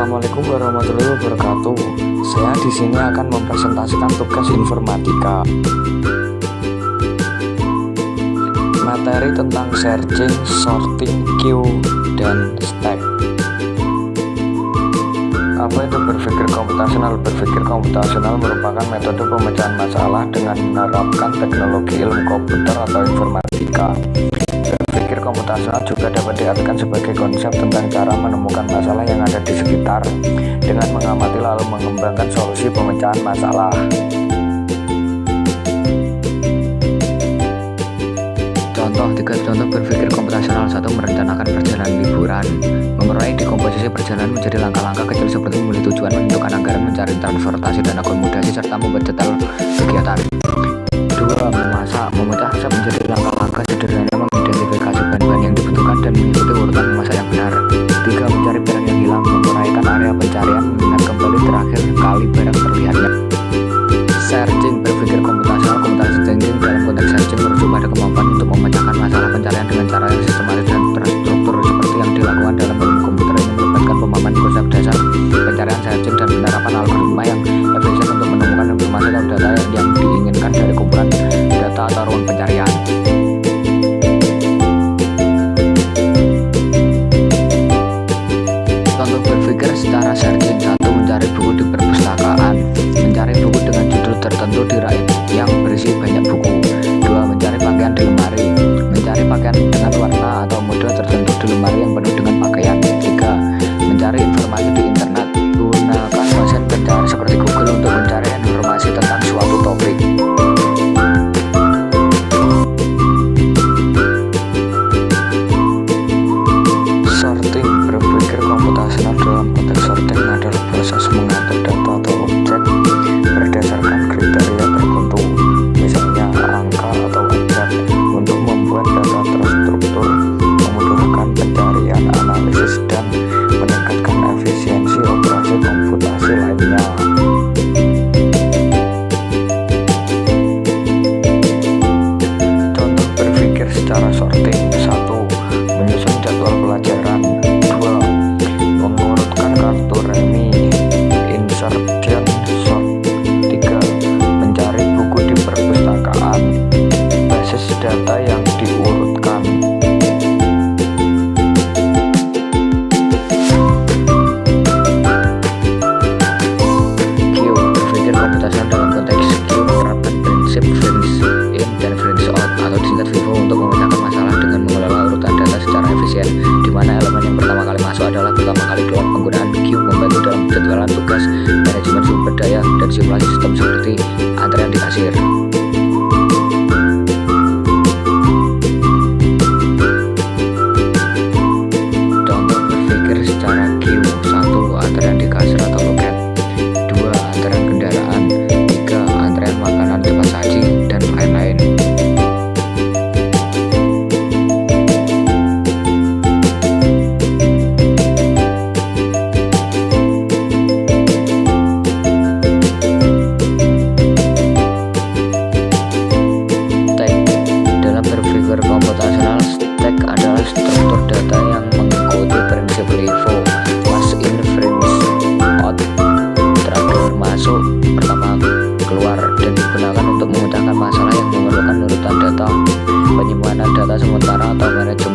Assalamualaikum warahmatullahi wabarakatuh. Saya di sini akan mempresentasikan tugas informatika. Materi tentang searching, sorting, queue, dan stack. Apa itu berpikir komputasional? Berpikir komputasional merupakan metode pemecahan masalah dengan menerapkan teknologi ilmu komputer atau informatika. Berpikir komputasional juga dapat diartikan sebagai konsep tentang cara menemukan masalah yang ada di sekitar dengan mengamati lalu mengembangkan solusi pemecahan masalah. Tiga contoh berpikir komputasional. 1. Merencanakan perjalanan liburan. Mengurai dekomposisi perjalanan menjadi langkah-langkah kecil seperti memilih tujuan, menentukan anggaran, mencari transportasi dan akomodasi, serta membuat detail kegiatan. 2. Memasak. Memecah resep menjadi langkah-langkah sederhana, mengidentifikasi bahan-bahan yang dibutuhkan dan mengikuti urutan memasak yang benar. 3. Mencari barang yang hilang. Menguraikan area pencarian, mengingat kembali terakhir kali barang terlihatnya. Searching. Berpikir komputasional. Computational thinking dalam konteks searching merujuk pada kemampuan untuk memecahkan masalah pencarian dengan cara yang sistematis dan terstruktur seperti yang dilakukan dalam ilmu komputer. Ini melibatkan pemahaman konsep dasar pencarian, searching, dan penerapan algoritma yang efisien untuk menemukan informasi atau data yang diinginkan dari kumpulan data atau ruang pencarian. Contoh berpikir secara searching. 1. Mencari buku di perpustakaan. Mencari buku dengan judul tertentu di rak yang berisi banyak buku. 2. Mencari pakaian di lemari. Mencari pakaian dengan warna atau model tertentu di lemari yang penuh dengan pakaian. 3. Mencari informasi di internet. Gunakan mesin pencari seperti Google untuk mencari informasi tentang suatu topik. Sorting. Berpikir komputasional dalam konteks sorting adalah proses mengatur data atau objek berdasarkan kriteria tertentu, misalnya angka atau objek, untuk membuat data terstruktur, memudahkan pencarian, analisis, dan meningkatkan efisiensi operasi komputasi lainnya. Contoh berpikir secara sorting. 1. Menyusun jadwal pelajaran. 2. Mengurutkan kartu remi, insertion, sort. 3. Mencari buku di perpustakaan, basis data yang diurutkan. Queue. Berpikir komputasional dalam konteks queue menerapkan prinsip freeze in dan freeze out atau disingkat FIFO untuk memecahkan masalah dengan mengelola urutan data secara efisien, di mana elemen yang pertama kali masuk adalah pertama kali keluar. Penggunaan queue membantu dalam penjadwalan tugas, manajemen sumber daya, dan simulasi sistem seperti antrean di kasir. Contoh berpikir secara queue. 1. Antrean di kasir atau loket. 2. Antrean kendaraan. 3. Antrean makanan cepat saji, dan lain-lain. Komputasional. Stack adalah struktur data yang mengikuti prinsip LIFO, last in, freeze out, terakhir masuk, pertama keluar, dan digunakan untuk memudahkan masalah yang memerlukan urutan data, penyimpanan data sementara, atau manajemen